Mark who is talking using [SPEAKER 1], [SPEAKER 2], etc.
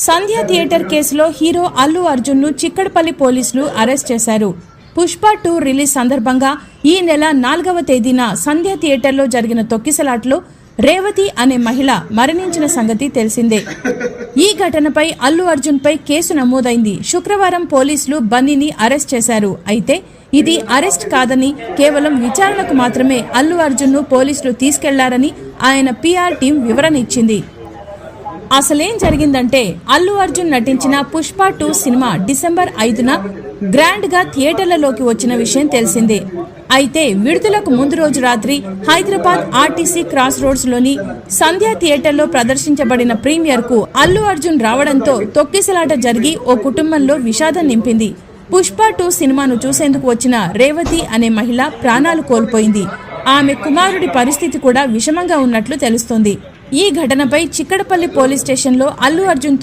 [SPEAKER 1] సంధ్య theatre కేసులో hero Allu Arjun ను చిక్కడపల్లి పోలీసులు అరెస్ట్ చేశారు. పుష్ప 2 రిలీజ్ సందర్భంగా ఈ నెల 4వ తేదీన సంధ్య థియేటర్లో జరిగిన తొక్కిసలాట్లో రేవతి అనే మహిళ మరణించిన సంగతి తెలిసిందే. ఈ ఘటనపై అల్లు అర్జున్ పై కేసు నమోదైంది. శుక్రవారం పోలీసులు బన్నీని అరెస్ట్ చేశారు. అయితే ఇది అరెస్ట్ కాదని కేవలం విచారణకు మాత్రమే అల్లు అర్జున్ ను పోలీసులు తీసుకెళ్లారని ఆయన పిఆర్ టీం వివరణ ఇచ్చింది. అసలేం జరిగిందంటే అల్లు అర్జున్ నటించిన పుష్ప 2 సినిమా డిసెంబర్ 5న గ్రాండ్ గా థియేటర్లలోకి వచ్చిన విషయం తెలిసిందే. అయితే విడుదలకు ముందు రోజు రాత్రి హైదరాబాద్ ఆర్టీసీ క్రాస్ రోడ్స్ లోని సంధ్య థియేటర్లో ప్రదర్శించబడిన ప్రీమియర్ కు అల్లు అర్జున్ రావడంతో తొక్కిసలాట జరిగి ఓ కుటుంబంలో విషాదం నింపింది. పుష్ప 2 సినిమాను చూసేందుకు వచ్చిన రేవతి అనే మహిళ ప్రాణాలు కోల్పోయింది. ఆమె కుమారుడి పరిస్థితి కూడా విషమంగా ఉన్నట్లు తెలుస్తోంది. ఈ ఘటనపై చిక్కడపల్లి పోలీస్ స్టేషన్లో అల్లు అర్జున్